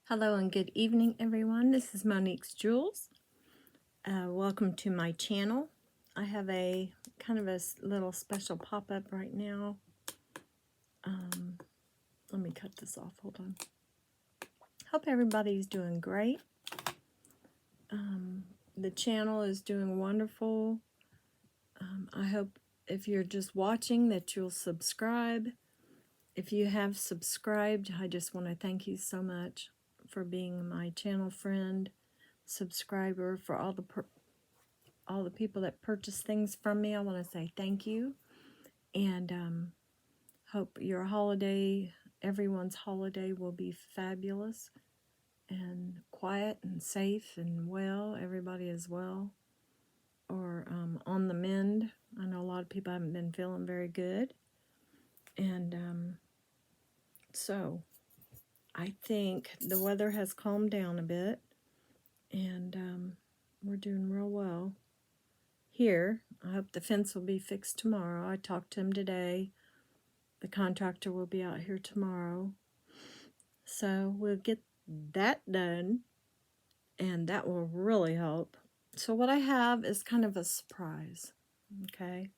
Hello and good evening, everyone. This is Monique's Jewels. Welcome to my channel. I have a kind of a little special pop-up right now. Let me cut this off. Hold on. Hope everybody's doing great. The channel is doing wonderful. I hope if you're just watching that you'll subscribe. If you have subscribed, I just want to thank you so much for being my channel friend, subscriber, for all the people that purchase things from me. I want to say thank you, and hope your holiday, everyone's holiday, will be fabulous and quiet and safe and well. Everybody is well or on the mend. I know a lot of people haven't been feeling very good, and so I think the weather has calmed down a bit, and we're doing real well here. I hope the fence will be fixed tomorrow. I talked to him today. The contractor will be out here tomorrow. So we'll get that done, and that will really help. So what I have is kind of a surprise, okay?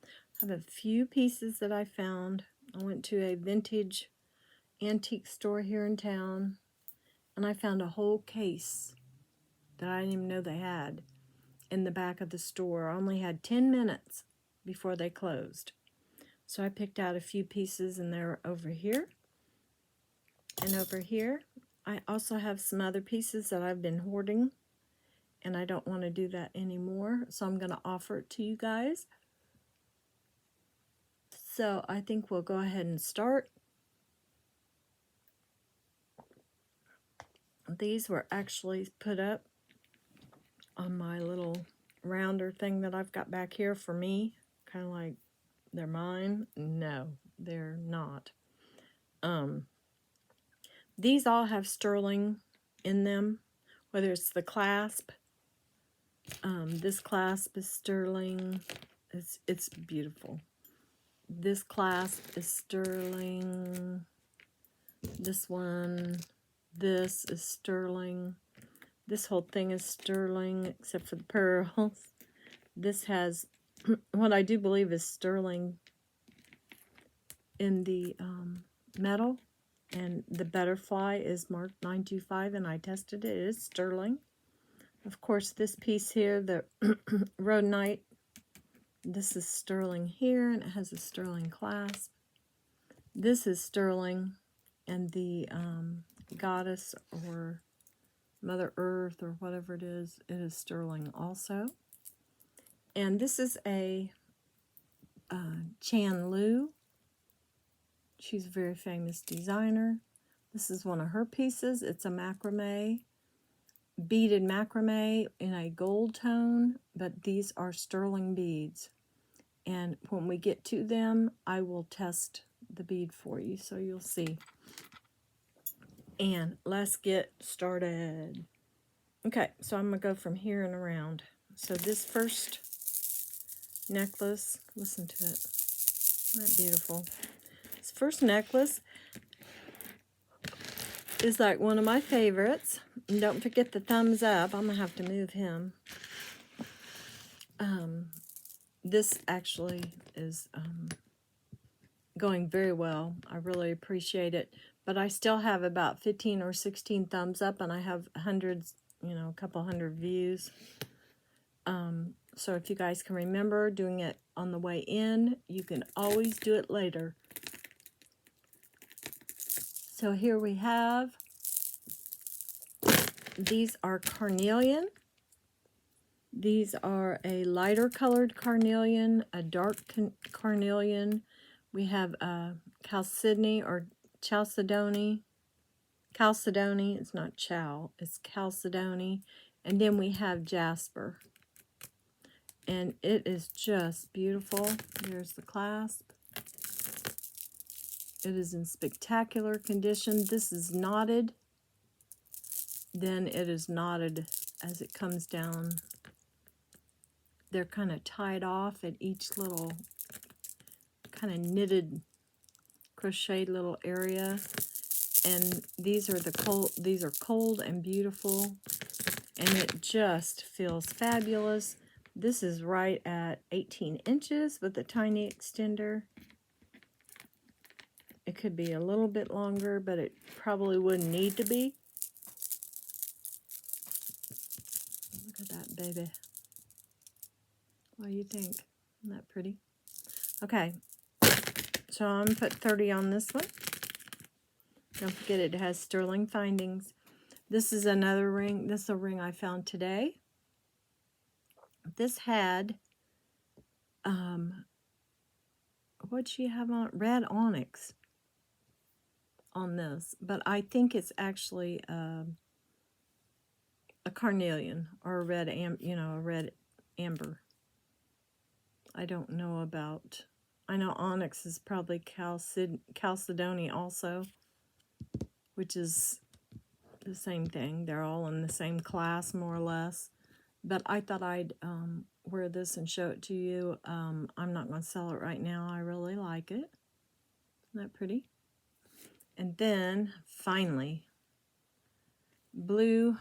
I have a few pieces that I found. I went to a vintage antique store here in town, and I found a whole case that I didn't even know they had in the back of the store. I only had 10 minutes before they closed. So I picked out a few pieces, and they're over here and over here. I also have some other pieces that I've been hoarding, and I don't want to do that anymore, so I'm going to offer it to you guys. So I think we'll go ahead and start. These were actually put up on my little rounder thing that I've got back here for me, kind of like they're mine. No, they're not. These all have sterling in them, whether it's the clasp. This clasp is sterling. It's beautiful. This clasp is sterling. This one, this is sterling. This whole thing is sterling except for the pearls. This has what I do believe is sterling in the metal, and the butterfly is marked 925, and I tested it. It is sterling. Of course, this piece here, the rhodonite, this is sterling here, and it has a sterling clasp. This is sterling, and the goddess or Mother Earth or whatever it is sterling also. And this is a Chan Lu. She's a very famous designer. This is one of her pieces. It's a macrame, beaded macrame in a gold tone, but these are sterling beads. And when we get to them, I will test the bead for you, so you'll see. And let's get started. Okay, so I'm going to go from here and around. So this first necklace, listen to it. Isn't that beautiful? This first necklace is like one of my favorites. And don't forget the thumbs up. I'm going to have to move him. This actually is going very well. I really appreciate it. But I still have about 15 or 16 thumbs up, and I have hundreds, a couple hundred views. So if you guys can remember doing it on the way in, you can always do it later. So here we have, these are carnelian. These are a lighter colored carnelian, a dark carnelian. We have chalcedony or chalcedony. Chalcedony, it's not chal, it's chalcedony. And then we have jasper. And it is just beautiful. There's the clasp. It is in spectacular condition. This is knotted. Then it is knotted as it comes down. They're kind of tied off at each little kind of knitted, crocheted little area. And these are cold and beautiful, and it just feels fabulous. This is right at 18 inches with a tiny extender. It could be a little bit longer, but it probably wouldn't need to be. Look at that, baby. What do you think? Isn't that pretty? Okay, so I'm going to put 30 on this one. Don't forget it has sterling findings. This is another ring. This is a ring I found today. This had, what'd she have on? Red onyx on this. But I think it's actually a carnelian or a red, a red amber. I don't know about, I know onyx is probably chalcedony also, which is the same thing. They're all in the same class, more or less. But I thought I'd wear this and show it to you. I'm not going to sell it right now. I really like it. Isn't that pretty? And then, finally, blue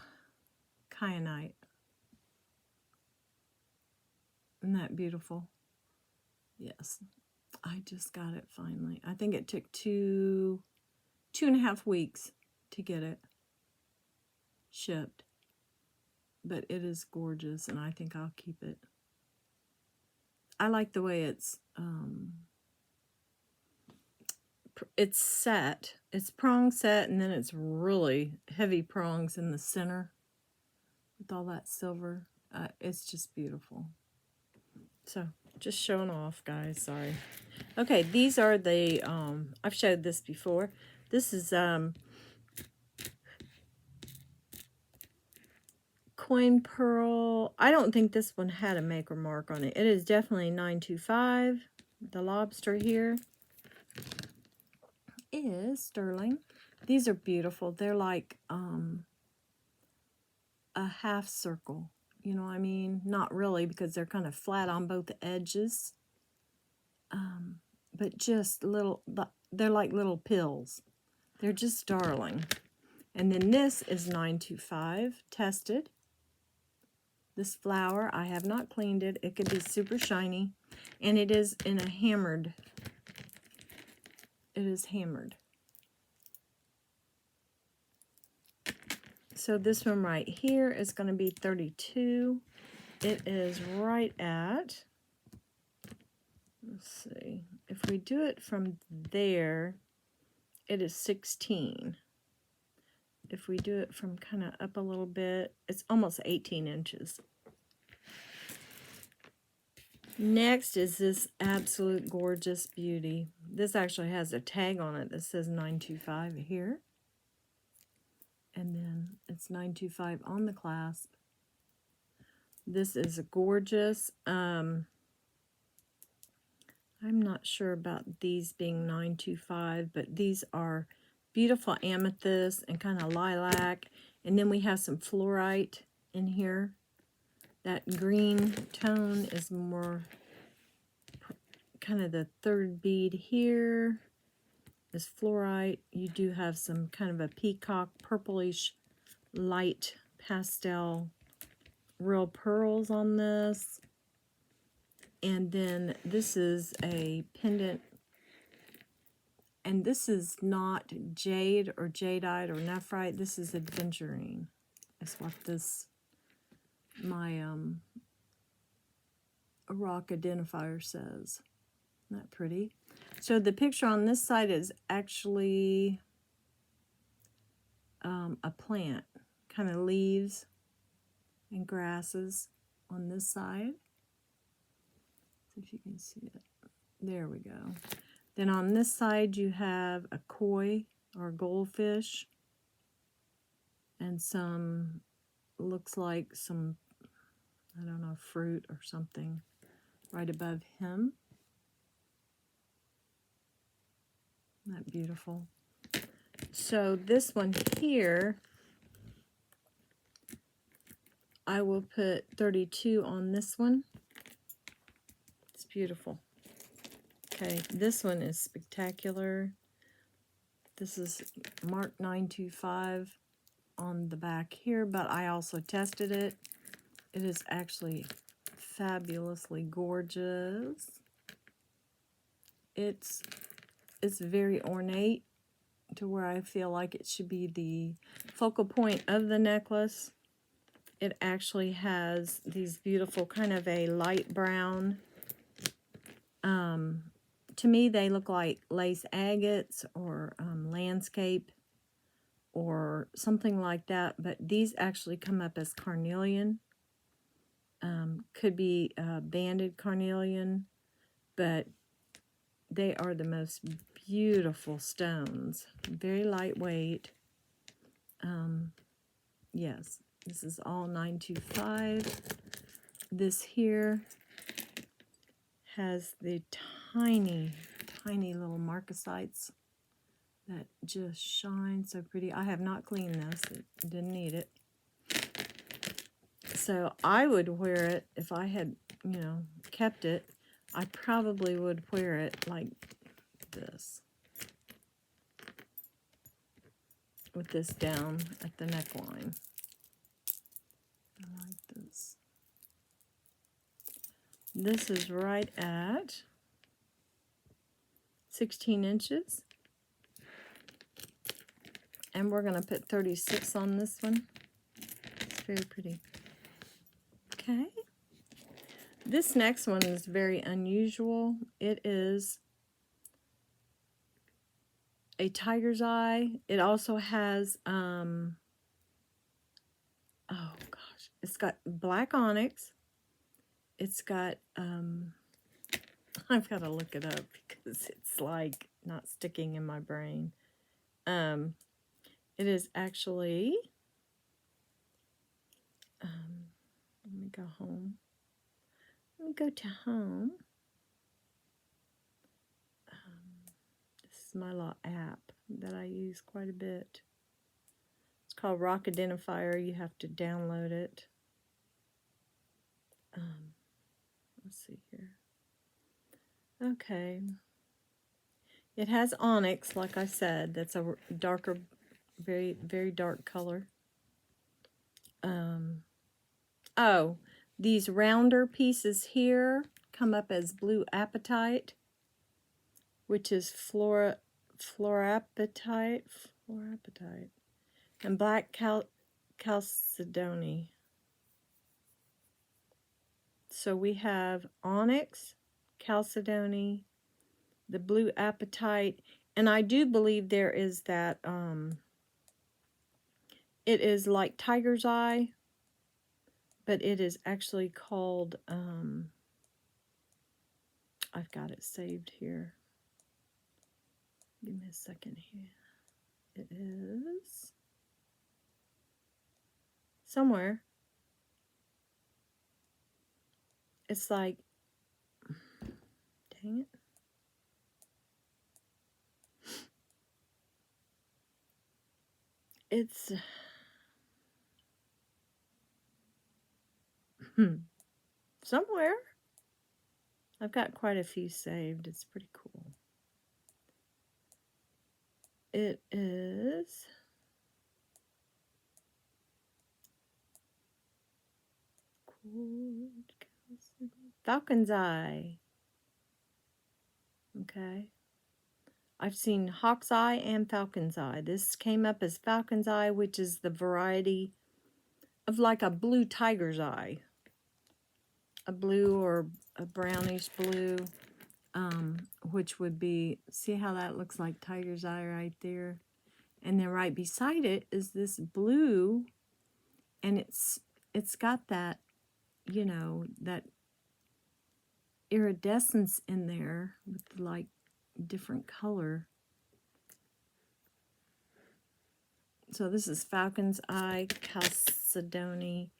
kyanite. Isn't that beautiful? Yes. I just got it finally. I think it took two and a half weeks to get it shipped. But it is gorgeous, and I think I'll keep it. I like the way it's set. It's prong set, and then it's really heavy prongs in the center with all that silver. It's just beautiful. So, just showing off, guys. Sorry. Okay, these are the, I've showed this before. This is coin pearl. I don't think this one had a maker mark on it. It is definitely 925. The lobster here is sterling. These are beautiful. They're like a half circle. You know what I mean? Not really, because they're kind of flat on both edges. But just little, they're like little pills. They're just darling. And then this is 925, tested. This flower, I have not cleaned it. It could be super shiny. And it is in a hammered. It is hammered. So this one right here is going to be 32. It is right at, let's see, if we do it from there, it is 16. If we do it from kind of up a little bit, it's almost 18 inches. Next is this absolute gorgeous beauty. This actually has a tag on it that says 925 here. And then it's 925 on the clasp. This is gorgeous. I'm not sure about these being 925, but these are beautiful amethyst and kind of lilac. And then we have some fluorite in here. That green tone is more kind of the third bead here is fluorite. You do have some kind of a peacock purplish light pastel real pearls on this. And then this is a pendant. And this is not jade or jadeite or nephrite. This is adventurine. That's what this, my rock identifier says. Isn't that pretty? So the picture on this side is actually a plant. Kind of leaves and grasses on this side. See if you can see it. There we go. Then on this side you have a koi or goldfish and some, looks like some, I don't know, fruit or something right above him. Isn't that beautiful? So this one here, I will put 32 on this one. It's beautiful. Okay, this one is spectacular. This is Mark 925 on the back here, but I also tested it. It is actually fabulously gorgeous. It's very ornate to where I feel like it should be the focal point of the necklace. It actually has these beautiful kind of a light brown. To me, they look like lace agates or landscape or something like that, but these actually come up as carnelian. Could be banded carnelian, but they are the most beautiful stones. Very lightweight. Yes, this is all 925. This here has the tiny, tiny little Marcosites that just shine so pretty. I have not cleaned this. It didn't need it. So I would wear it if I had, you know, kept it. I probably would wear it like this, with this down at the neckline. I like this. This is right at 16 inches. And we're going to put 36 on this one. It's very pretty. Okay. This next one is very unusual. It is a tiger's eye. It also has, oh gosh, it's got black onyx. It's got, I've got to look it up because it's like not sticking in my brain. It is actually, let me go home. Let me go to home. This is my little app that I use quite a bit. It's called Rock Identifier. You have to download it. Let's see here. Okay. It has onyx, like I said. That's a darker, very, very dark color. Oh, these rounder pieces here come up as blue apatite, which is fluorapatite, and black chalcedony. So we have onyx, chalcedony, the blue apatite, and I do believe there is that, it is like tiger's eye, but it is actually called, I've got it saved here. Give me a second here. It is somewhere. It's like, dang it. It's somewhere. I've got quite a few saved. It's pretty cool. It is Falcons Eye. Okay. I've seen Hawk's Eye and Falcon's Eye. This came up as Falcon's Eye, which is the variety of like a blue tiger's eye. A blue or a brownish blue, which would be, see how that looks like tiger's eye right there? And then right beside it is this blue, and it's got that, you know, that iridescence in there with like different color. So this is Falcon's Eye, chalcedony,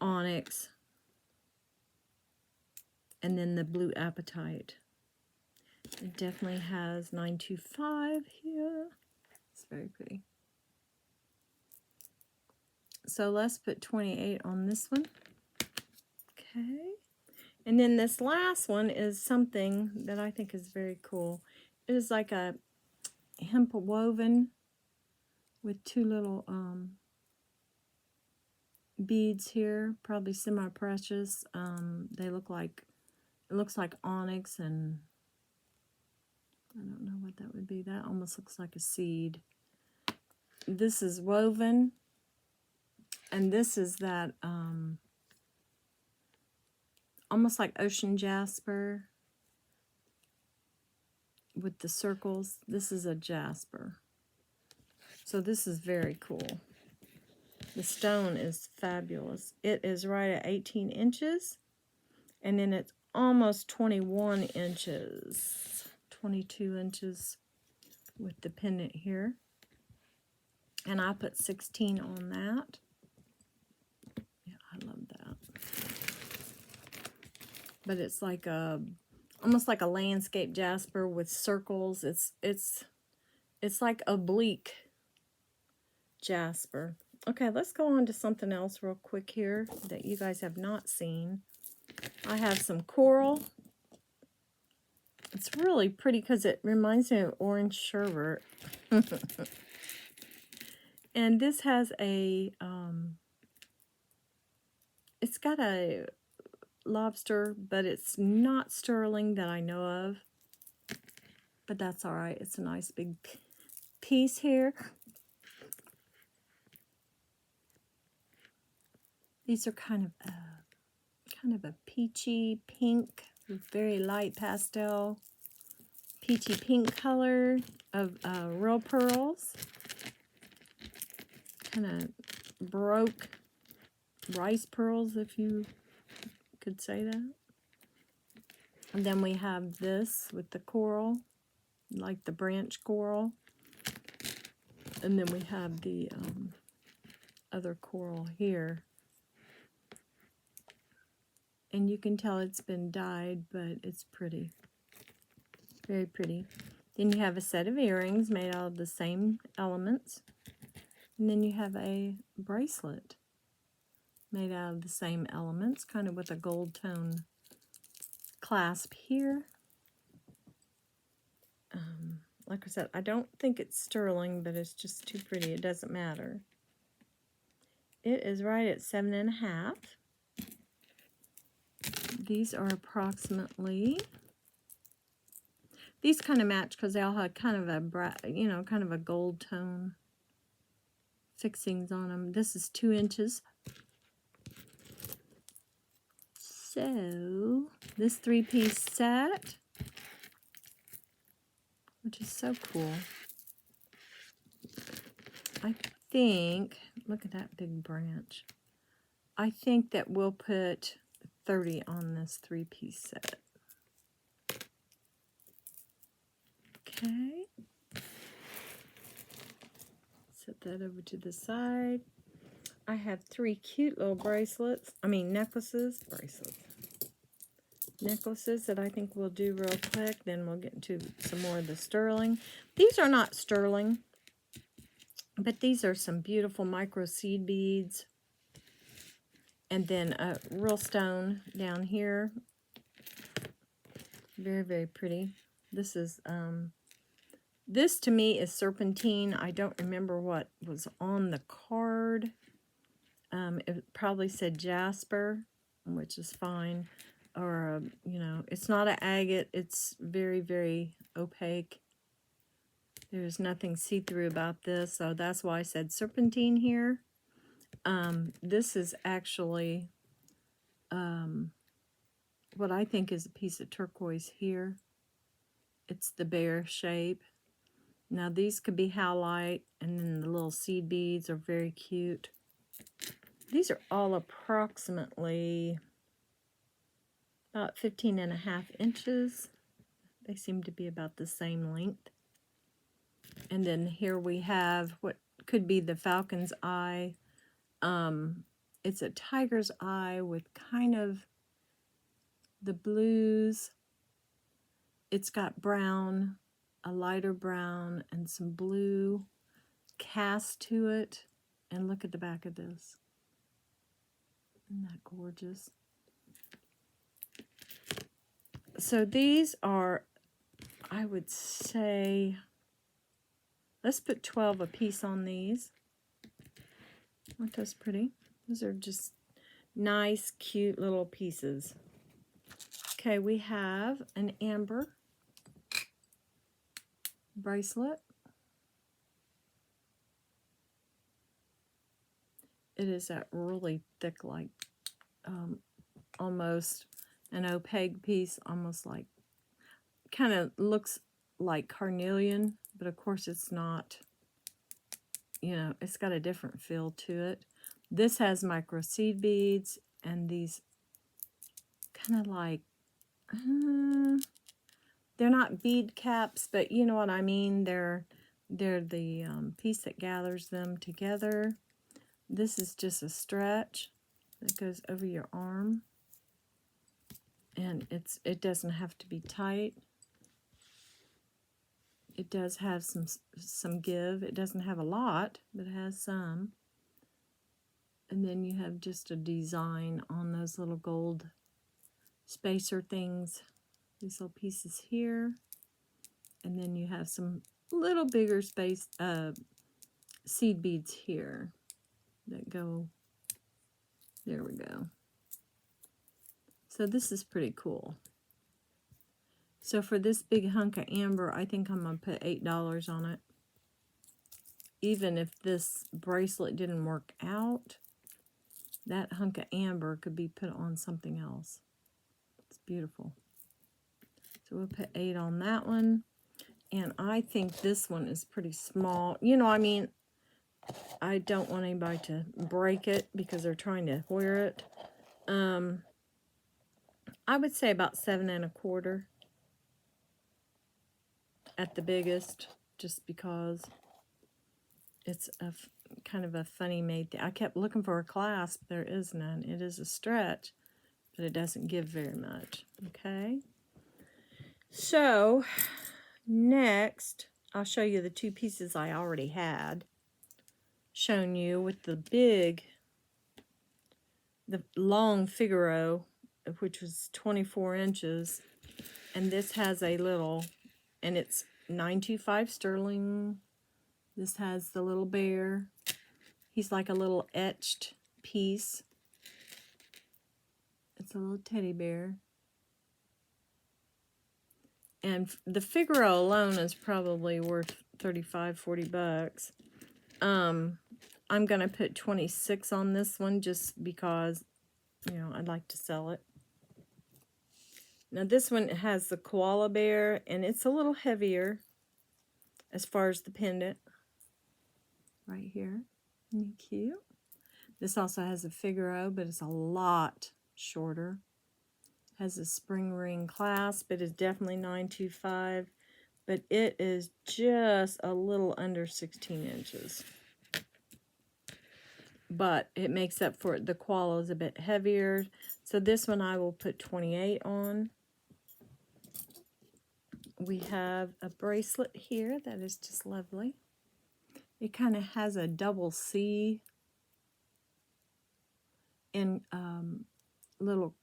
onyx, and then the blue apatite. It definitely has 925 here. It's very pretty. So let's put 28 on this one. Okay. And then this last one is something that I think is very cool. It is like a, hemp woven with two little beads here, probably semi-precious. They look like, it looks like onyx, and I don't know what that would be. That almost looks like a seed. This is woven, and this is that almost like ocean jasper with the circles. This is a jasper. So this is very cool. The stone is fabulous. It is right at 18 inches, and then it's almost 21 inches, 22 inches with the pendant here. And I put 16 on that. Yeah, I love that. But it's like a, almost like a landscape jasper with circles. It's like oblique jasper. Okay, let's go on to something else real quick here that you guys have not seen. I have some coral. It's really pretty because it reminds me of orange sherbet. And this has a, it's got a lobster, but it's not sterling that I know of. But that's all right. It's a nice big piece here. These are kind of a peachy pink with very light pastel, peachy pink color of real pearls. Kind of baroque rice pearls, if you could say that. And then we have this with the coral, like the branch coral. And then we have the other coral here. And you can tell it's been dyed, but it's pretty. Very pretty. Then you have a set of earrings made out of the same elements. And then you have a bracelet made out of the same elements, kind of with a gold tone clasp here. Like I said, I don't think it's sterling, but it's just too pretty. It doesn't matter. It is right at 7.5. These are approximately, these kind of match because they all have kind of a, you know, kind of a gold tone fixings on them. This is 2 inches. So this 3-piece set, which is so cool. I think, look at that big branch. I think that we'll put 30 on this 3-piece set. Okay. Set that over to the side. I have 3 cute little bracelets. I mean necklaces. Bracelets. Necklaces that I think we'll do real quick. Then we'll get into some more of the sterling. These are not sterling, but these are some beautiful micro seed beads. And then a real stone down here. Very, very pretty. This is, this to me is serpentine. I don't remember what was on the card. It probably said jasper, which is fine. Or, you know, it's not an agate. It's very, very opaque. There's nothing see-through about this, so that's why I said serpentine here. This is actually what I think is a piece of turquoise here. It's the bear shape. Now these could be howlite, and then the little seed beads are very cute. These are all approximately about 15.5 inches. They seem to be about the same length. And then here we have what could be the Falcons Eye. It's a tiger's eye with kind of the blues. It's got brown, a lighter brown, and some blue cast to it. And look at the back of this. Isn't that gorgeous? So these are, I would say, Let's put 12 a piece on these. Aren't those pretty? Those are just nice, cute little pieces. Okay, we have an amber bracelet. It is that really thick, like almost an opaque piece, almost like, kind of looks like carnelian, but of course it's not. You know, it's got a different feel to it. This has micro seed beads and these kind of like, they're not bead caps, but you know what I mean. They're the piece that gathers them together. This is just a stretch that goes over your arm, and it doesn't have to be tight. It does have some give. It doesn't have a lot, but it has some. And then you have just a design on those little gold spacer things, these little pieces here. And then you have some little bigger seed beads here that go, there we go. So this is pretty cool. So for this big hunk of amber, I think I'm going to put $8 on it. Even if this bracelet didn't work out, that hunk of amber could be put on something else. It's beautiful. So we'll put 8 on that one. And I think this one is pretty small. You know, I mean, I don't want anybody to break it because they're trying to wear it. I would say about 7 1/4 at the biggest, just because it's a kind of a funny made thing. I kept looking for a clasp. There is none. It is a stretch, but it doesn't give very much. Okay. So next, I'll show you the 2 pieces I already had shown you with the long Figaro, which was 24 inches. And this has a little, and it's 925 sterling. This has the little bear. He's like a little etched piece. It's a little teddy bear. And the Figaro alone is probably worth 35, 40 bucks. I'm going to put 26 on this one just because, you know, I'd like to sell it. Now this one has the koala bear, and it's a little heavier as far as the pendant. Right here. Isn't he cute? This also has a Figaro, but it's a lot shorter. Has a spring ring clasp. It is definitely 925, but it is just a little under 16 inches. But it makes up for it. The koala is a bit heavier. So this one I will put 28 on. We have a bracelet here that is just lovely. It kind of has a double C and they're little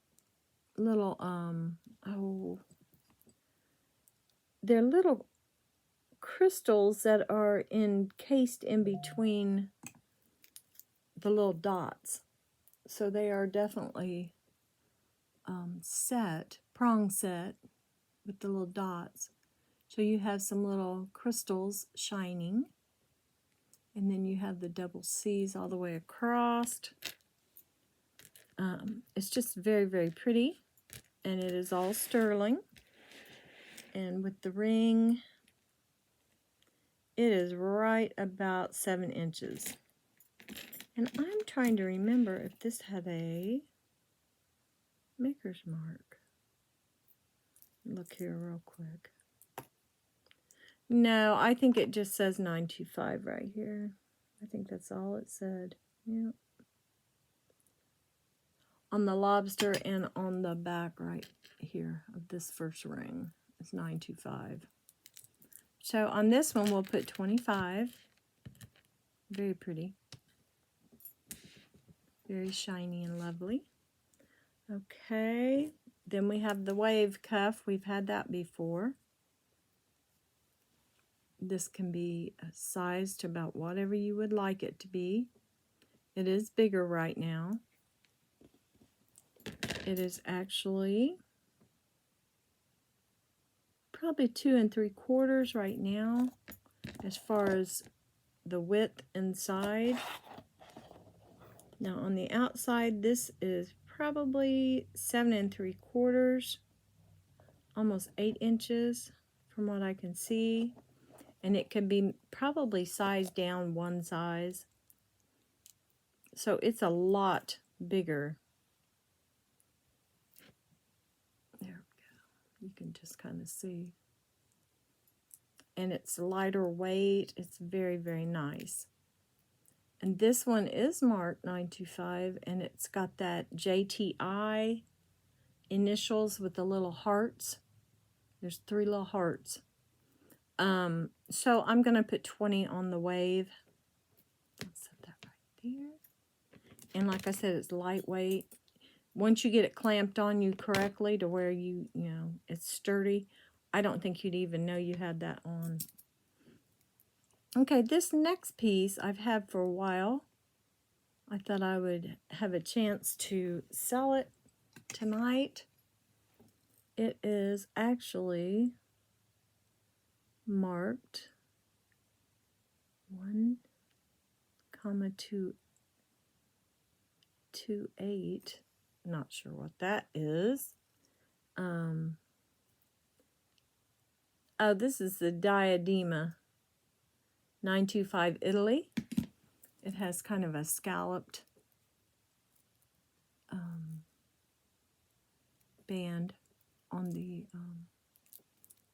crystals that are encased in between the little dots. So they are definitely prong set with the little dots. So you have some little crystals shining. And then you have the double C's all the way across. It's just very, very pretty. And it is all sterling. And with the ring, it is right about 7 inches. And I'm trying to remember if this had a maker's mark. Look here real quick. No, I think it just says 925 right here. I think that's all it said. Yeah. On the lobster and on the back right here of this first ring is 925. So on this one we'll put 25. Very pretty. Very shiny and lovely. Okay. Then we have the wave cuff. We've had that before. This can be sized to about whatever you would like it to be. It is bigger right now. It is actually probably 2 3/4 right now as far as the width inside. Now on the outside, this is probably 7 3/4, almost 8 inches from what I can see. And it can be probably sized down one size. So it's a lot bigger. There we go. You can just kind of see. And it's lighter weight. It's very, very nice. And this one is marked 925, and it's got that JTI initials with the little hearts. There's 3 little hearts. So I'm going to put 20 on the wave. I'll set that right there. And like I said, it's lightweight. Once you get it clamped on you correctly to where you know, it's sturdy, I don't think you'd even know you had that on. Okay, this next piece I've had for a while. I thought I would have a chance to sell it tonight. It is actually marked 1,228. Not sure what that is. Oh, this is the Diadema 925 Italy. It has kind of a scalloped band on the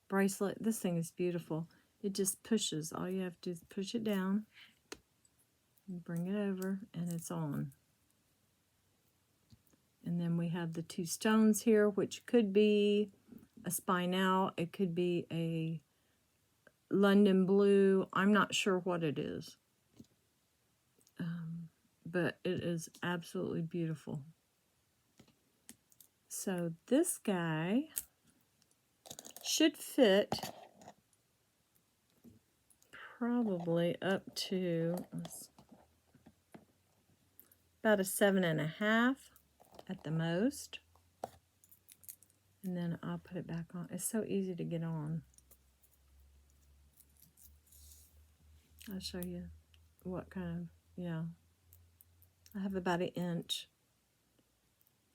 bracelet. This thing is beautiful. It just pushes. All you have to do is push it down and bring it over, and it's on. And then we have the 2 stones here, which could be a spinel. It could be a London blue. I'm not sure what it is. But it is absolutely beautiful. So this guy should fit probably up to about a 7.5 at the most. And then I'll put it back on. It's so easy to get on. I'll show you what kind of, yeah. I have about 1 inch.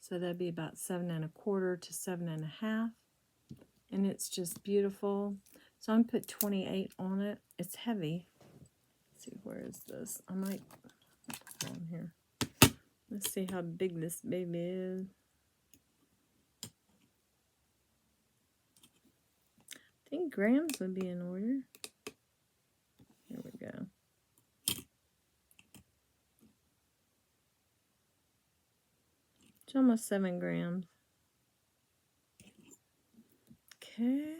So that'd be about 7 1/4 to 7.5. And it's just beautiful. So I'm going to put 28 on it. It's heavy. Let's see, where is this? I might put it on here. Let's see how big this baby is. I think grams would be in order. Here we go. It's almost 7 grams. Okay.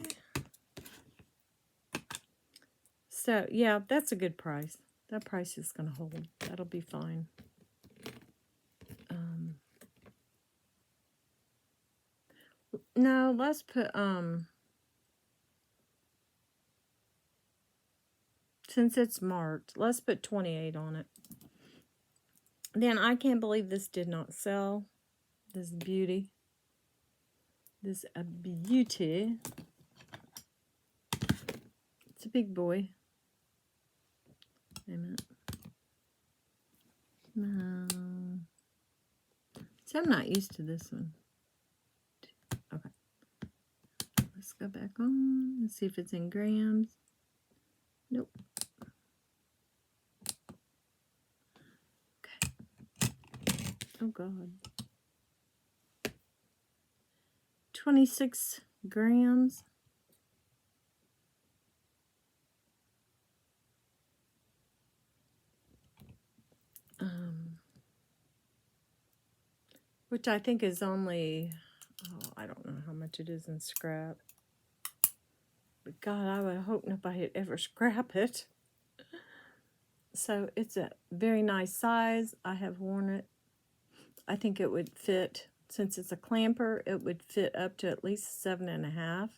So, yeah, that's a good price. That price is going to hold. That'll be fine. No, let's put, since it's marked, let's put 28 on it. Then I can't believe this did not sell. This beauty. This a beauty. It's a big boy. Wait a minute. No. See, I'm not used to this one. Okay. Let's go back on. Let's see if it's in grams. Nope. Okay. Oh, God. 26 grams. Which I think is only, oh, I don't know how much it is in scrap. But God, I would hope nobody ever scrap it. So it's a very nice size. I have worn it. I think it would fit, since it's a clamper, it would fit up to at least 7.5.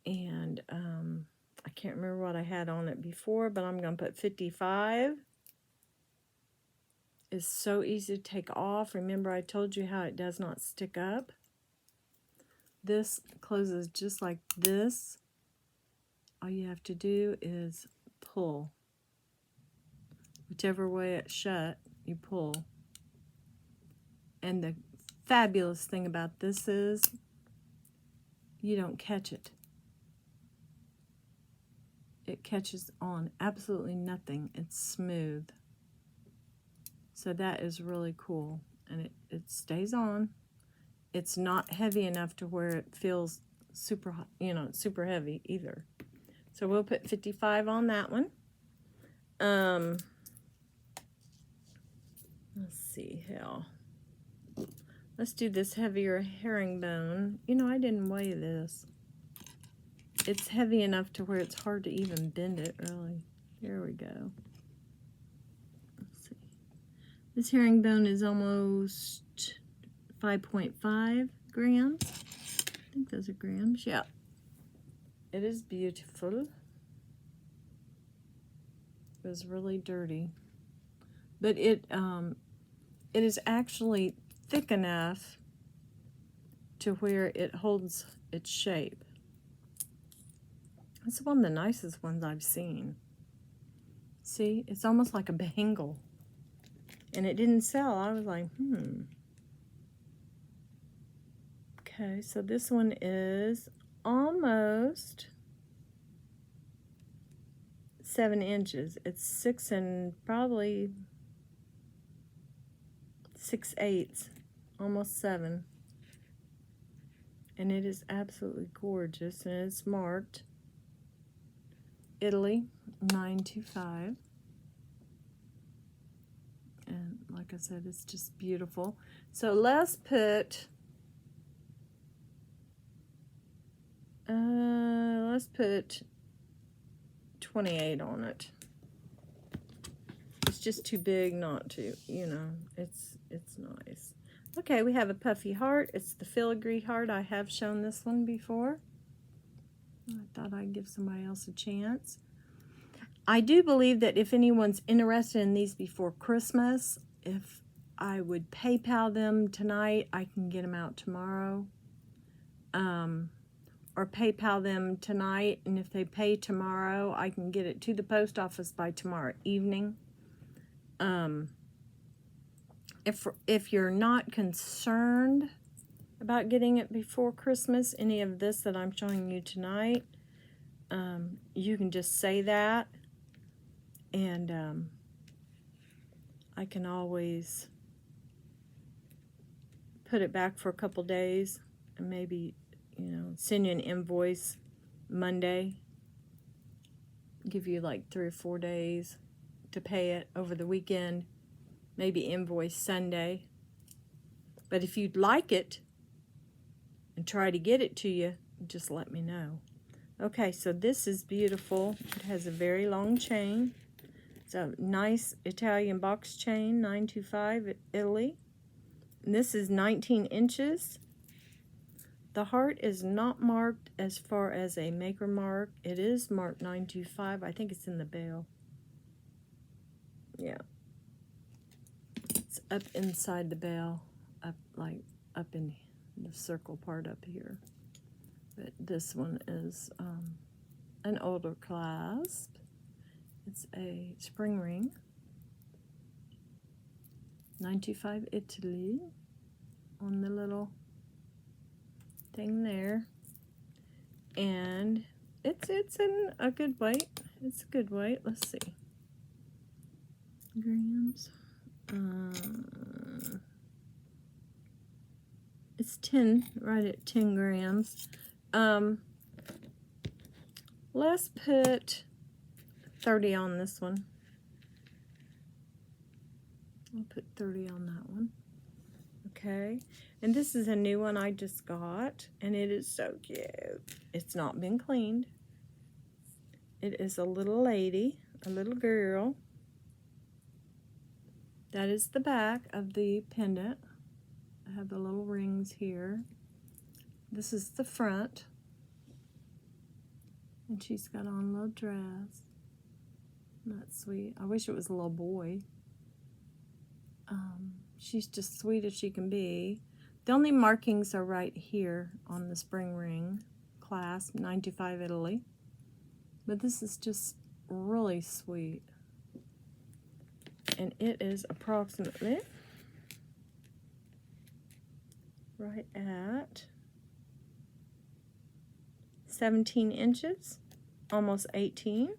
And I can't remember what I had on it before, but I'm going to put 55. It's so easy to take off. Remember I told you how it does not stick up. This closes just like this. All you have to do is pull. Whichever way it's shut, you pull. And the fabulous thing about this is you don't catch it. It catches on absolutely nothing. It's smooth. So that is really cool. And it stays on. It's not heavy enough to where it feels super, super heavy either. So we'll put 55 on that one. Let's see how. Let's do this heavier herringbone. I didn't weigh this. It's heavy enough to where it's hard to even bend it, really. Here we go. Let's see. This herringbone is almost 5.5 grams. I think those are grams. Yeah. It is beautiful. It was really dirty. But it is actually thick enough to where it holds its shape. It's one of the nicest ones I've seen. See, it's almost like a bangle. And it didn't sell. I was like, Okay, so this one is almost 7 inches. It's 6 and probably 6/8, almost 7. And it is absolutely gorgeous, and it's marked Italy 925. And like I said, it's just beautiful. So let's put 28 on it. It's just too big not to, it's nice. Okay, we have a Puffy Heart. It's the filigree heart. I have shown this one before. I thought I'd give somebody else a chance. I do believe that if anyone's interested in these before Christmas, if I would PayPal them tonight, I can get them out tomorrow. Or PayPal them tonight, and if they pay tomorrow, I can get it to the post office by tomorrow evening. If you're not concerned about getting it before Christmas, any of this that I'm showing you tonight, you can just say that, and I can always put it back for a couple days and maybe, send you an invoice Monday, give you like 3 or 4 days to pay it over the weekend, maybe invoice Sunday. But if you'd like it and try to get it to you, just let me know. Okay, so this is beautiful. It has a very long chain. It's a nice Italian box chain, 925 Italy. And this is 19 inches. The heart is not marked as far as a maker mark. It is marked 925. I think it's in the bail. Yeah. It's up inside the bail, up in the circle part up here. But this one is an older clasp. It's a spring ring. 925 Italy on the little thing there. And it's in a good weight. It's a good weight. Let's see. Grams. It's 10, right at 10 grams. Let's put 30 on this one. I'll put 30 on that one. Okay. And this is a new one I just got, and it is so cute. It's not been cleaned. It is a little lady, a little girl. That is the back of the pendant. I have the little rings here. This is the front. And she's got on a little dress. That's sweet. I wish it was a little boy. She's just sweet as she can be. The only markings are right here on the spring ring. Clasp, 925 Italy. But this is just really sweet. And it is approximately right at 17 inches, almost 18.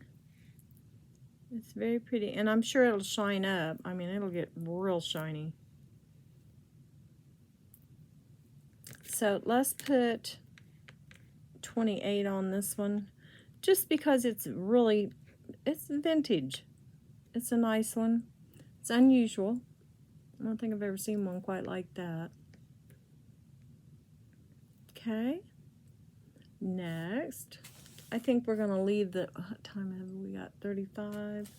It's very pretty, and I'm sure it'll shine up. I mean, it'll get real shiny. So let's put 28 on this one, just because it's vintage. It's a nice one. It's unusual. I don't think I've ever seen one quite like that. Okay. Next, I think we're going to leave the, what time have we got? 35.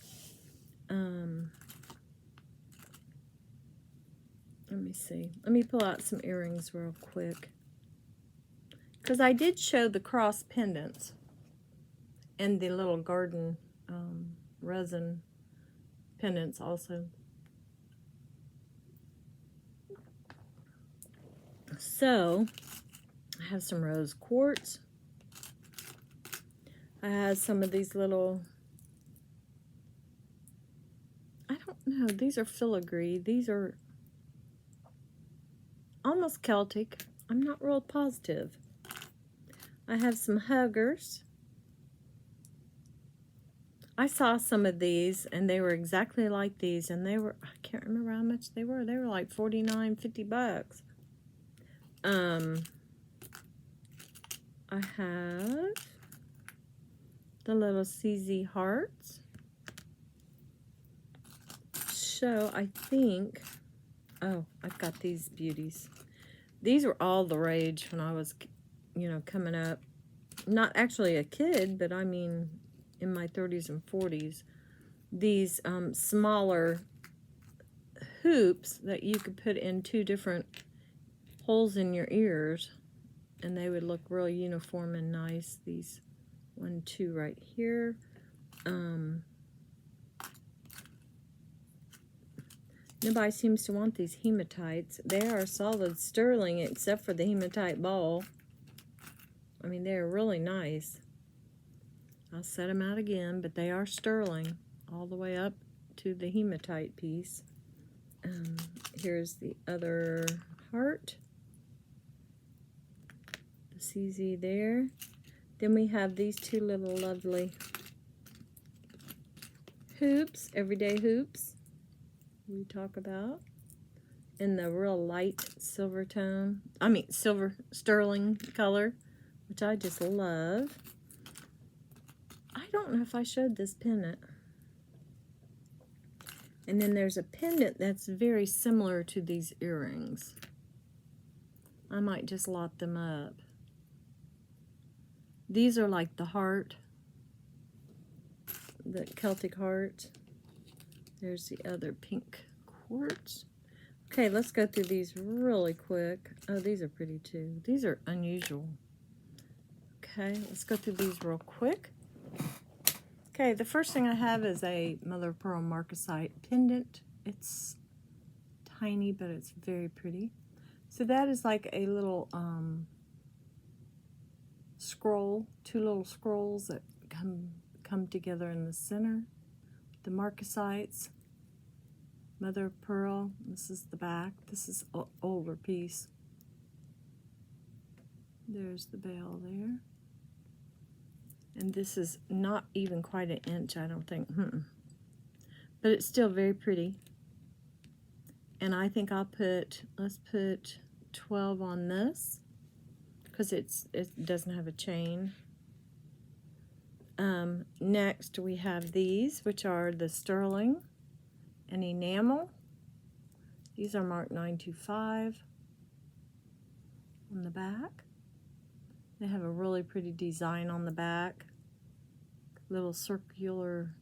Let me see. Let me pull out some earrings real quick. Because I did show the cross pendants and the little garden resin pendants also. So, I have some rose quartz. I have some of these little, I don't know, these are filigree. These are almost Celtic. I'm not real positive. I have some huggers. I saw some of these and they were exactly like these, and they were, I can't remember how much they were. They were like $49, $50. I have the little CZ hearts. So I think, oh, I've got these beauties. These were all the rage when I was, you know, coming up. Not actually a kid, but I mean in my 30s and 40s. These smaller hoops that you could put in 2 different holes in your ears, and they would look real uniform and nice. These 1, 2 right here. Nobody seems to want these hematites. They are solid sterling except for the hematite ball. I mean, they're really nice. I'll set them out again, but they are sterling all the way up to the hematite piece. Here's the other heart. The CZ there. Then we have these 2 little lovely hoops, everyday hoops we talk about, in the real light silver tone. I mean, silver sterling color, which I just love. I don't know if I showed this pendant. And then there's a pendant that's very similar to these earrings. I might just lot them up. These are like the heart, the Celtic heart. There's the other pink quartz. Okay, let's go through these really quick. Oh, these are pretty too. These are unusual. Okay, let's go through these real quick. Okay, the first thing I have is a mother of pearl Marcosite pendant. It's tiny, but it's very pretty. So that is like a little scroll, 2 little scrolls that come together in the center. The Marcosites, mother of pearl. This is the back. This is an older piece. There's the bell there. And this is not even quite an inch, I don't think. But it's still very pretty. And I think I'll put, let's put 12 on this, because it doesn't have a chain. Next we have these, which are the sterling and enamel. These are marked 925 on the back. They have a really pretty design on the back. Little circular.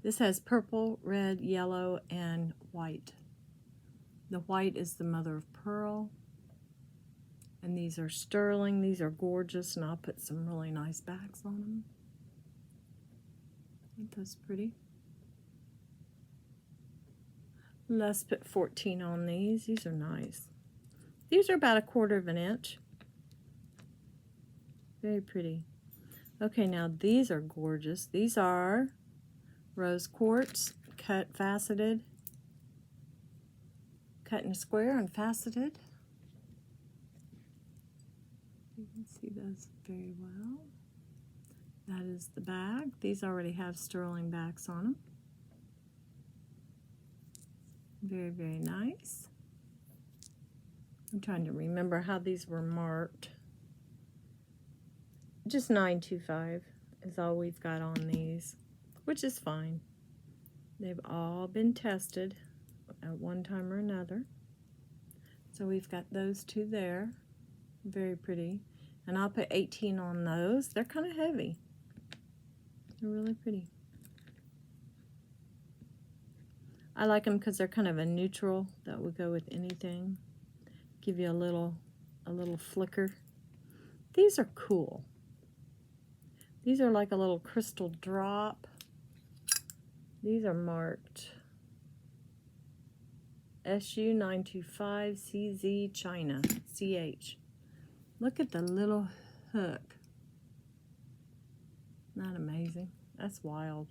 This has purple, red, yellow, and white. The white is the mother of pearl. And these are sterling. These are gorgeous, and I'll put some really nice backs on them. Aren't those pretty? Let's put 14 on these. These are nice. These are about 1/4 of an inch. Very pretty. Okay, now these are gorgeous. These are rose quartz, cut faceted, cut in a square and faceted. You can see those very well. That is the bag. These already have sterling backs on them. Very, very nice. I'm trying to remember how these were marked. Just 925 is all we've got on these, which is fine. They've all been tested at one time or another. So we've got those two there. Very pretty. And I'll put 18 on those. They're kind of heavy. They're really pretty. I like them because they're kind of a neutral that would go with anything. Give you a little flicker. These are cool. These are like a little crystal drop. These are marked SU925CZ China CH. Look at the little hook. Isn't that amazing? That's wild.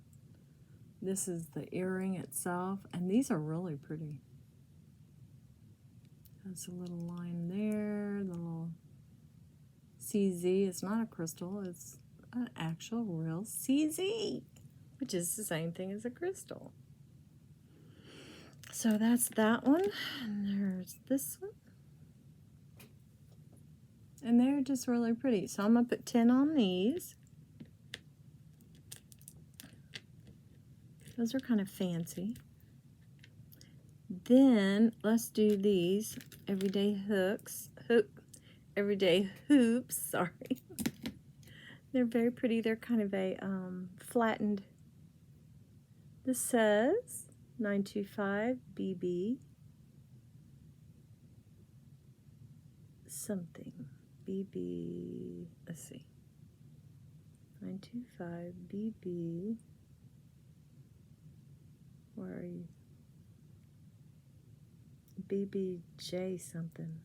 This is the earring itself, and these are really pretty. There's a little line there, the little CZ. It's not a crystal, it's an actual real CZ, which is the same thing as a crystal. So that's that one, and there's this one. And they're just really pretty. So I'm going to put 10 on these. Those are kind of fancy. Then let's do these everyday everyday hoops, sorry. They're very pretty. They're kind of a flattened. This says 925 BB something. BB, let's see. 925 BB. Where are you? BBJ something.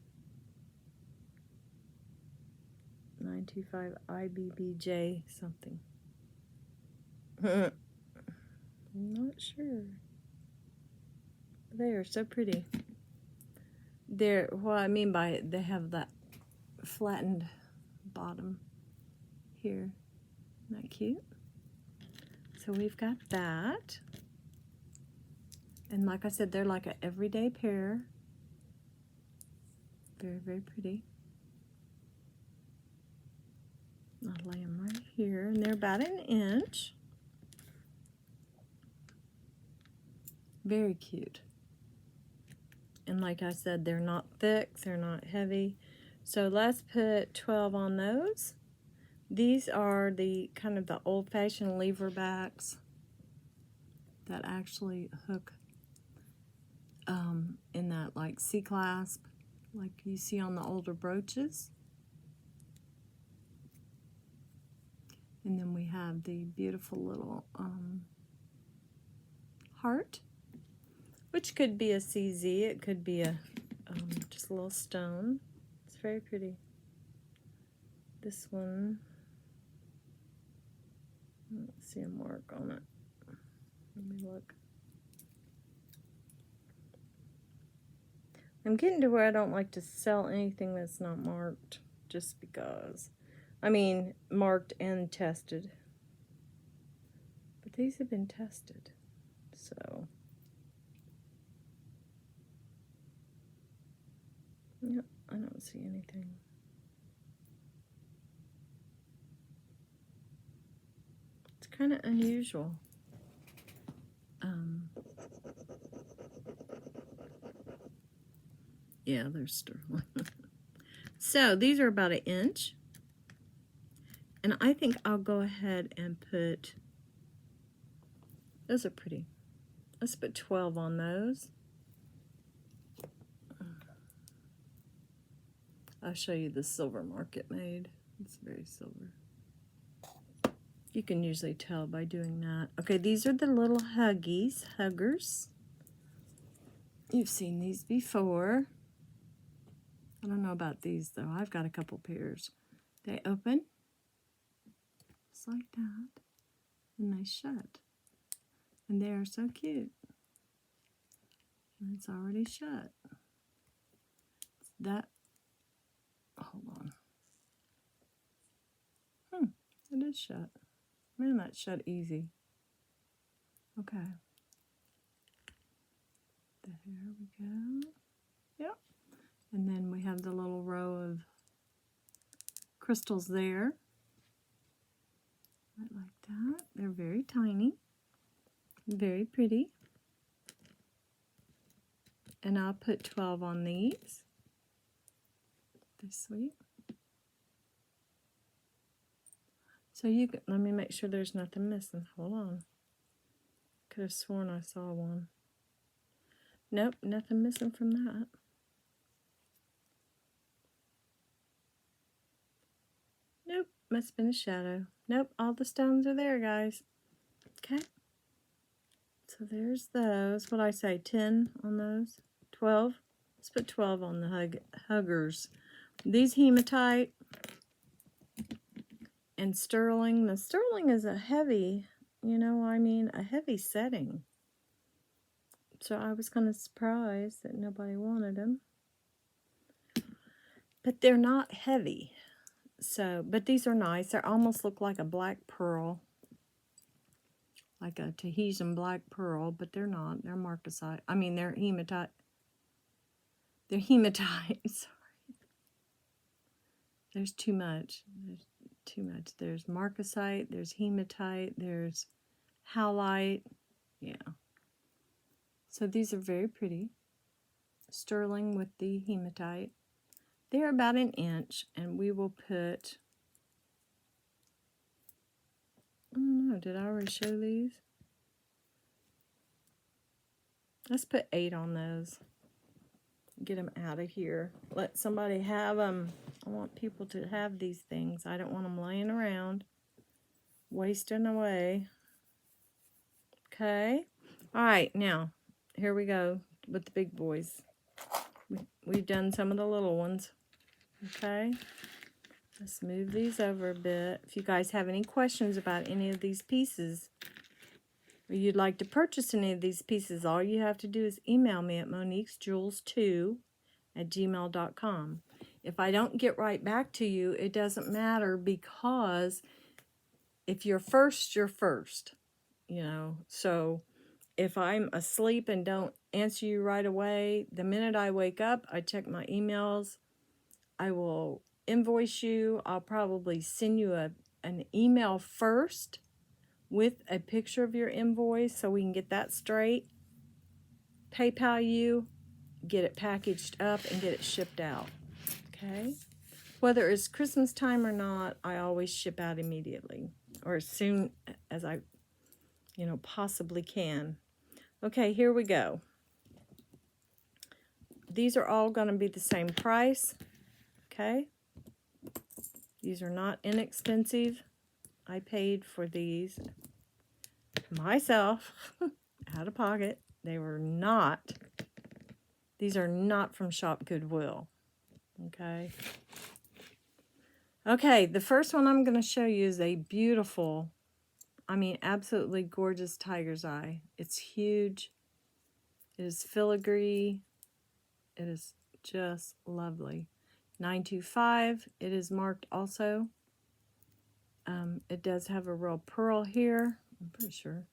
925 IBBJ something. I'm not sure. They are so pretty. They're, what I mean by it, they have that flattened bottom here. Isn't that cute? So we've got that. And like I said, they're like an everyday pair. Very, very pretty. I'll lay them right here, and they're about 1 inch. Very cute. And like I said, they're not thick, they're not heavy. So let's put 12 on those. These are the kind of the old-fashioned lever backs that actually hook in that like C-clasp, like you see on the older brooches. And then we have the beautiful little heart, which could be a CZ, it could be a just a little stone. It's very pretty. This one, I don't see a mark on it. Let me look. I'm getting to where I don't like to sell anything that's not marked, just because. I mean, marked and tested. But these have been tested, so. Yep, I don't see anything. It's kind of unusual. Yeah, they're sterling. So these are about 1 inch. And I think I'll go ahead and put, those are pretty. Let's put 12 on those. I'll show you the silver mark it made. It's very silver. You can usually tell by doing that. Okay, these are the little Huggies Huggers. You've seen these before. I don't know about these though. I've got a couple pairs. They open just like that, and they shut. And they are so cute. And it's already shut. That, hold on. It is shut. Man, that shut easy. Okay. There we go. Yep. And then we have the little row of crystals there. Right like that. They're very tiny. Very pretty. And I'll put 12 on these. They're sweet. So you can, let me make sure there's nothing missing. Hold on. Could have sworn I saw one. Nope, nothing missing from that. Nope, must have been a shadow. Nope, all the stones are there, guys. Okay. So there's those. What I say, 10 on those? 12? Let's put 12 on the Huggers. These Hematite and Sterling. The Sterling is a heavy, a heavy setting. So I was kind of surprised that nobody wanted them. But they're not heavy. So, but these are nice. They almost look like a black pearl. Like a Tahitian black pearl, but they're not. They're Marcosite. I mean, they're Hematite. They're Hematites. Sorry. There's too much. There's too much. There's Marcosite. There's Hematite. There's Howlite. Yeah. So these are very pretty. Sterling with the Hematite. They're about an inch, and we will put, I don't know, did I already show these? Let's put 8 on those. Get them out of here. Let somebody have them. I want people to have these things. I don't want them laying around, wasting away. Okay. All right, now, here we go with the big boys. We've done some of the little ones. Okay. Let's move these over a bit. If you guys have any questions about any of these pieces, or you'd like to purchase any of these pieces, all you have to do is email me at moniquesjewels2@gmail.com. If I don't get right back to you, it doesn't matter, because if you're first, you're first. So if I'm asleep and don't answer you right away, the minute I wake up, I check my emails. I will invoice you. I'll probably send you an email first with a picture of your invoice so we can get that straight. PayPal you, get it packaged up, and get it shipped out. Okay? Whether it's Christmas time or not, I always ship out immediately, or as soon as I, possibly can. Okay, here we go. These are all going to be the same price. Okay? These are not inexpensive. I paid for these myself out of pocket. They were not. These are not from Shop Goodwill. Okay. Okay, the first one I'm going to show you is a beautiful, absolutely gorgeous tiger's eye. It's huge. It is filigree. It is just lovely. 925. It is marked also. It does have a real pearl here. I'm pretty sure.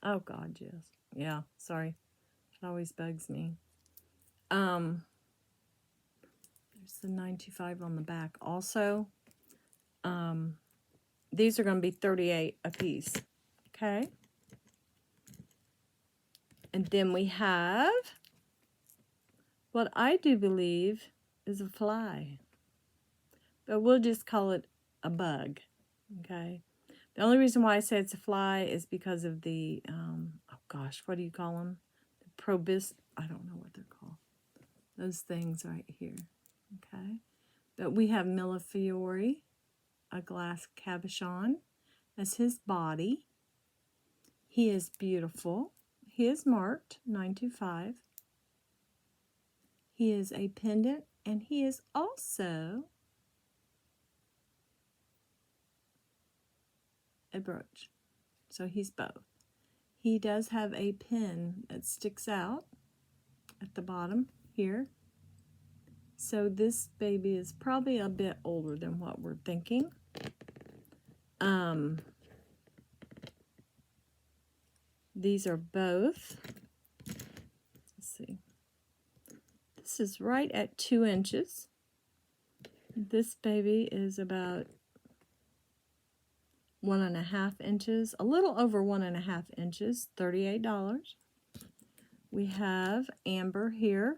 Oh God, yes. Yeah, sorry. It always bugs me. There's the 925 on the back also. These are going to be 38 a piece. Okay. And then we have what I do believe is a fly. But we'll just call it a bug. Okay. The only reason why I say it's a fly is because of the, oh gosh, what do you call them? The I don't know what they're called. Those things right here. Okay. But we have Millefiori. a glass cabochon as his body. He is beautiful. He is marked 925. He is a pendant, and he is also a brooch. So he's both. He does have a pin that sticks out at the bottom here. So this baby is probably a bit older than what we're thinking. These are both, let's see, this is right at 2 inches. This baby is about 1.5 inches, a little over 1.5 inches, $38. We have amber here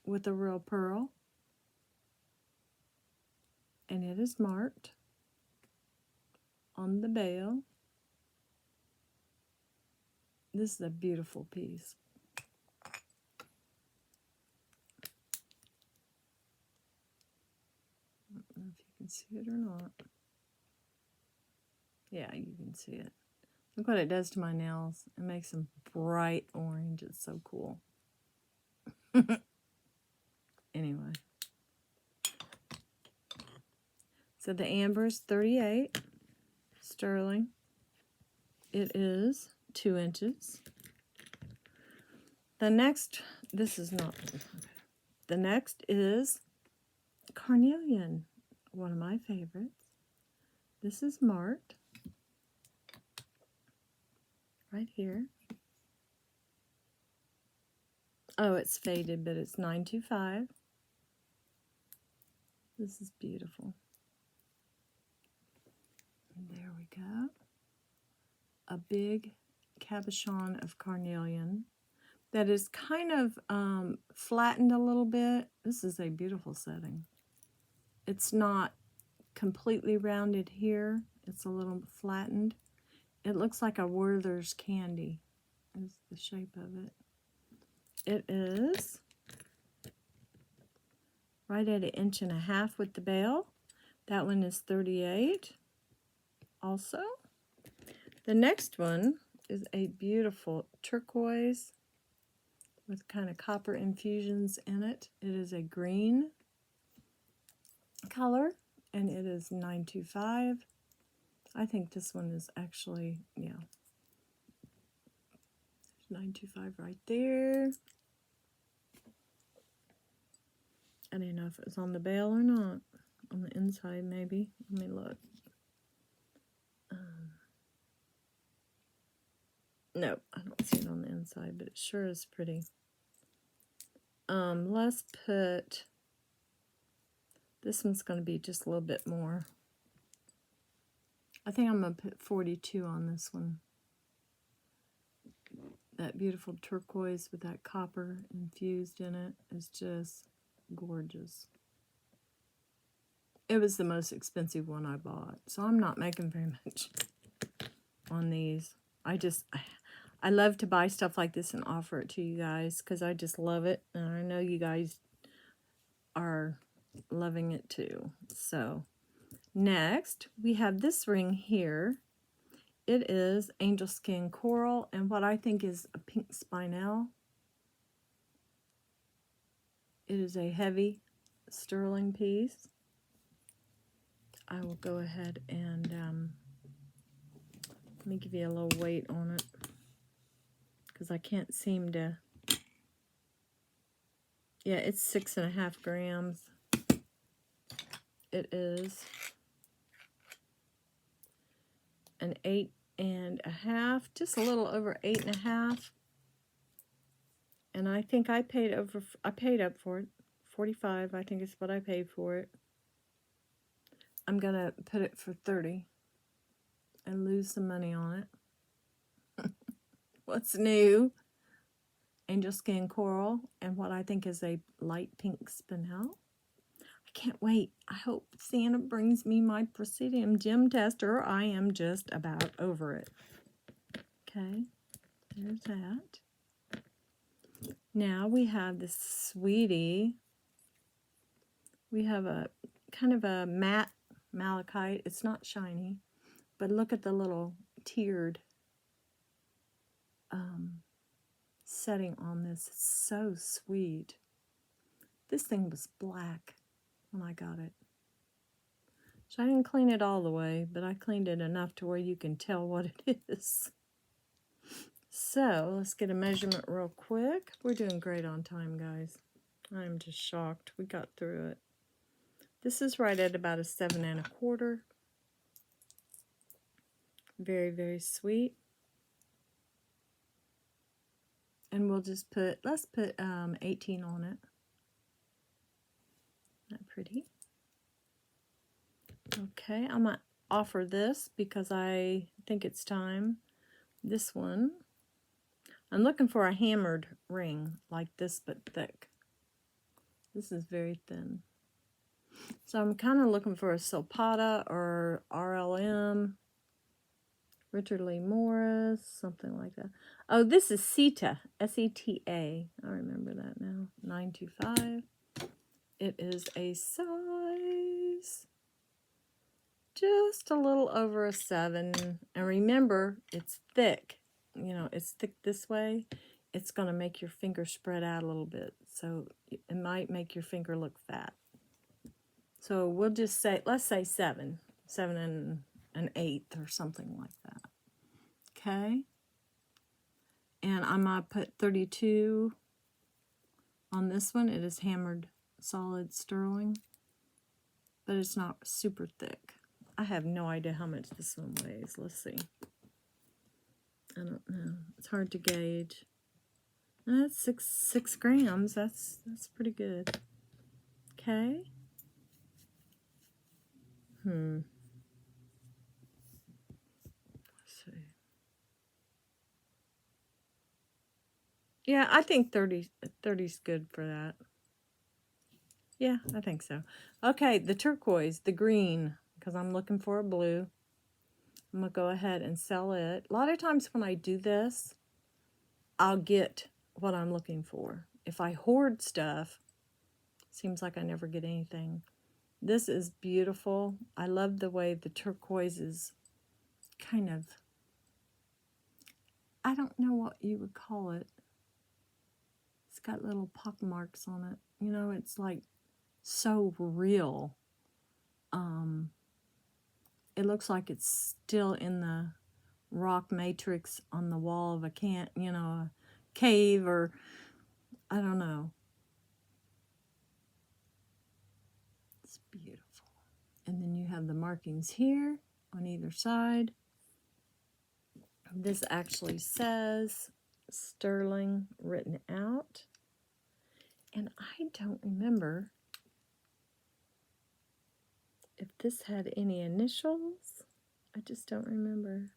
with a real pearl, and it is marked on the bail. This is a beautiful piece. I don't know if you can see it or not. Yeah, you can see it. Look what it does to my nails. It makes them bright orange. It's so cool. Anyway. So the amber is 38 sterling. It is 2 inches. The next, this is not, the next is Carnelian, one of my favorites. This is marked right here. Oh, it's faded, but it's 925. This is beautiful. And there we go. A big cabochon of carnelian that is kind of flattened a little bit. This is a beautiful setting. It's not completely rounded here. It's a little flattened. It looks like a Werther's candy is the shape of it. It is right at 1.5 inches with the bail. That one is 38 also. The next one is a beautiful turquoise with kind of copper infusions in it. It is a green color, and it is 925. I think this one is actually, yeah, 925 right there. I didn't know if it was on the bail or not. On the inside, maybe. Let me look. No, I don't see it on the inside, but it sure is pretty. Let's put, this one's going to be just a little bit more. I think I'm going to put 42 on this one. That beautiful turquoise with that copper infused in it is just gorgeous. It was the most expensive one I bought, so I'm not making very much on these. I love to buy stuff like this and offer it to you guys because I just love it, and I know you guys are loving it too. So next we have this ring here. It is angel skin coral and what I think is a pink spinel. It is a heavy sterling piece. I will go ahead and let me give you a little weight on it because I can't seem to. Yeah, it's 6.5 grams. It is an 8.5, just a little over 8.5. And I think I paid up for it. 45, I think is what I paid for it. I'm gonna put it for 30 and lose some money on it. What's new? Angel skin coral and what I think is a light pink spinel. I can't wait. I hope Santa brings me my Presidium gem tester. I am just about over it. Okay, there's that. Now we have this sweetie. We have a kind of a matte malachite. It's not shiny, but look at the little tiered setting on this. It's so sweet. This thing was black when I got it. So I didn't clean it all the way, but I cleaned it enough to where you can tell what it is. So let's get a measurement real quick. We're doing great on time, guys. I'm just shocked we got through it. This is right at about a 7 1/4. Very, very sweet. And we'll just put, let's put 18 on it. Isn't that pretty? Okay, I might offer this because I think it's time. This one, I'm looking for a hammered ring like this but thick. This is very thin. So I'm kind of looking for a Silpata or RLM, Richard Lee Morris, something like that. Oh, this is SETA, S-E-T-A. I remember that now. 925. It is a size just a little over a 7. And remember, it's thick. You know, it's thick this way. It's going to make your finger spread out a little bit. So it might make your finger look fat. So we'll just say, let's say 7. 7 and an 1/8 or something like that. Okay. And I'm going to put 32 on this one. It is hammered solid sterling, but it's not super thick. I have no idea how much this one weighs. Let's see. I don't know. It's hard to gauge. That's 6 grams. That's pretty good. Okay. Let's see. Yeah, I think 30 is good for that. Yeah, I think so. Okay, the turquoise, the green, because I'm looking for a blue. I'm going to go ahead and sell it. A lot of times when I do this, I'll get what I'm looking for. If I hoard stuff, seems like I never get anything. This is beautiful. I love the way the turquoise is kind of, I don't know what you would call it. It's got little pock marks on it. You know, it's like so real. It looks like it's still in the rock matrix on the wall of a a cave, or I don't know. It's beautiful. And then you have the markings here on either side. This actually says sterling written out. And I don't remember if this had any initials. I just don't remember.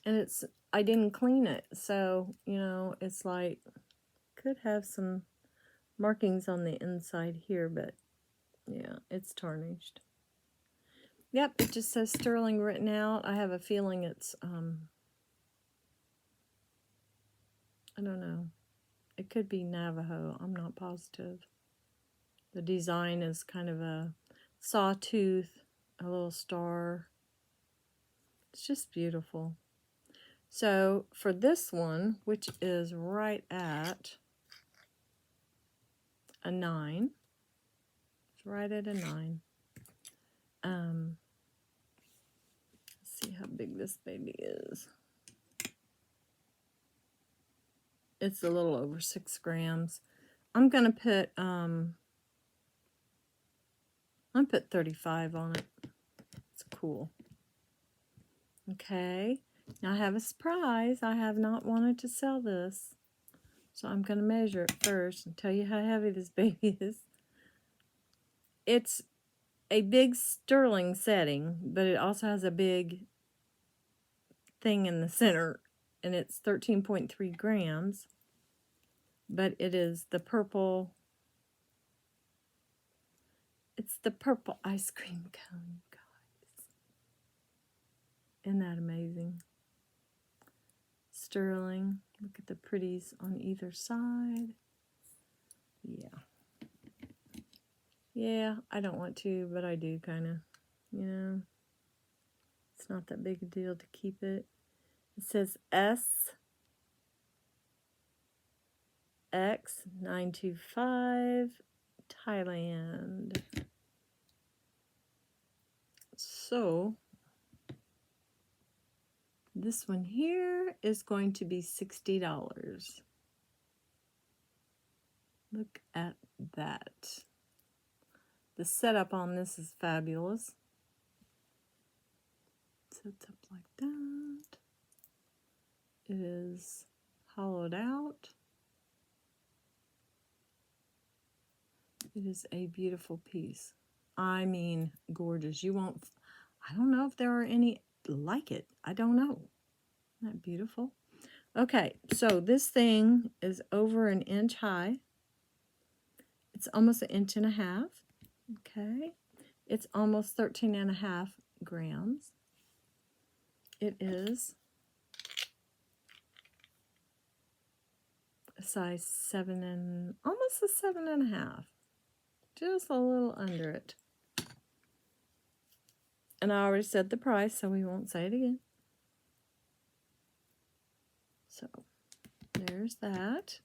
And I didn't clean it, so, you know, it's like, could have some markings on the inside here, but yeah, it's tarnished. Yep, it just says sterling written out. I have a feeling it's, I don't know. It could be Navajo. I'm not positive. The design is kind of a sawtooth, a little star. It's just beautiful. So for this one, which is right at a 9, it's right at a 9. Let's see how big this baby is. It's a little over 6 grams. I'm gonna put 35 on it. It's cool. Okay. Now I have a surprise. I have not wanted to sell this. So I'm going to measure it first and tell you how heavy this baby is. It's a big sterling setting, but it also has a big thing in the center, and it's 13.3 grams. But it is the purple, it's the purple ice cream cone, guys. Isn't that amazing? Sterling. Look at the pretties on either side. Yeah. Yeah, I don't want to, but I do kind of, you know. It's not that big a deal to keep it. It says SX925 Thailand. So this one here is going to be $60. Look at that. The setup on this is fabulous. Sets up like that. It is hollowed out. It is a beautiful piece. I mean, gorgeous. You won't, I don't know if there are any like it. I don't know. Isn't that beautiful? Okay, so this thing is over an inch high. It's almost 1.5 inches. Okay. It's almost 13.5 grams. It is a size 7 and almost a 7.5. Just a little under it. And I already said the price, so we won't say it again. So there's that.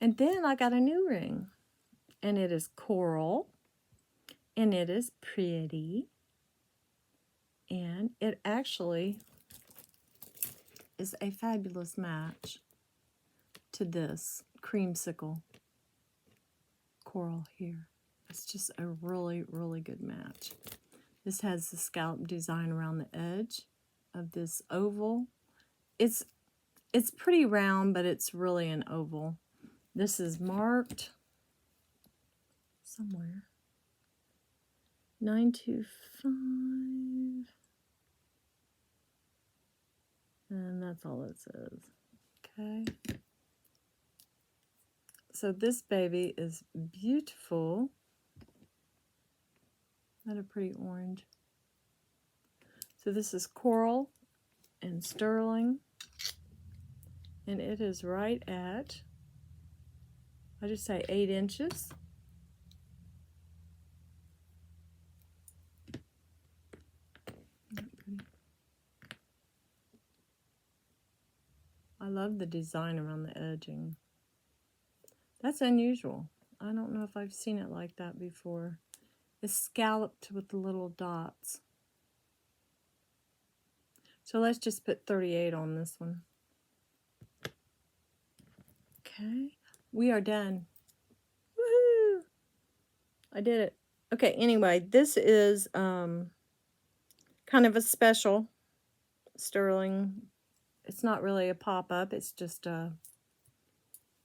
And then I got a new ring. And it is coral. And it is pretty. And it actually is a fabulous match to this creamsicle coral here. It's just a really, really good match. This has the scallop design around the edge of this oval. It's pretty round, but it's really an oval. This is marked somewhere. 925. And that's all it says. Okay. So this baby is beautiful. Not a pretty orange. So this is coral and sterling. And it is right at, I just say 8 inches. I love the design around the edging. That's unusual. I don't know if I've seen it like that before. It's scalloped with the little dots. So let's just put 38 on this one. Okay, we are done. Woohoo! I did it. Okay, anyway, this is kind of a special sterling. It's not really a pop-up. It's just a,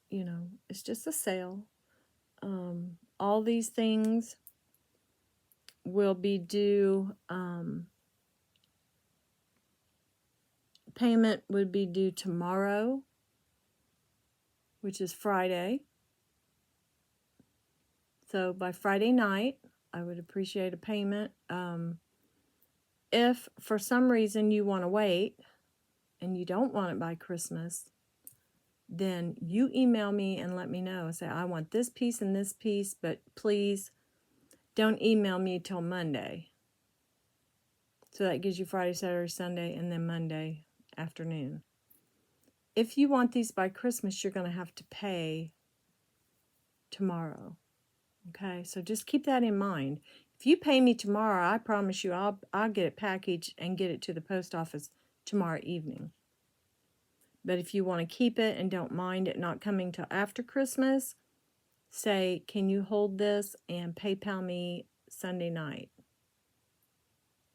you know, it's just a sale. All these things will be due, payment would be due tomorrow, which is Friday. So by Friday night, I would appreciate a payment. If for some reason you want to wait and you don't want it by Christmas, then you email me and let me know. Say, I want this piece and this piece, but please don't email me till Monday. So that gives you Friday, Saturday, Sunday, and then Monday afternoon. If you want these by Christmas, you're going to have to pay tomorrow. Okay, so just keep that in mind. If you pay me tomorrow, I promise you I'll get it packaged and get it to the post office tomorrow evening. But if you want to keep it and don't mind it not coming till after Christmas, say, can you hold this and PayPal me Sunday night,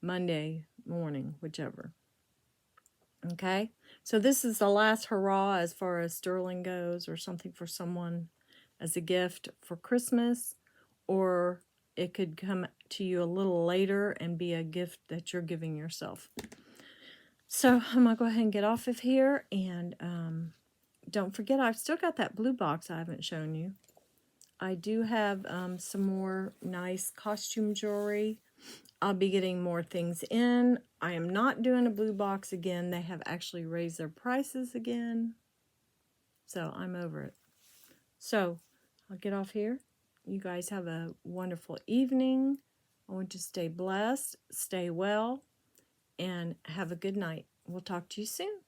Monday morning, whichever. Okay, so this is the last hurrah as far as sterling goes, or something for someone as a gift for Christmas, or it could come to you a little later and be a gift that you're giving yourself. So I'm going to go ahead and get off of here, and don't forget, I've still got that blue box I haven't shown you. I do have some more nice costume jewelry. I'll be getting more things in. I am not doing a blue box again. They have actually raised their prices again. So I'm over it. So I'll get off here. You guys have a wonderful evening. I want you to stay blessed, stay well, and have a good night. We'll talk to you soon.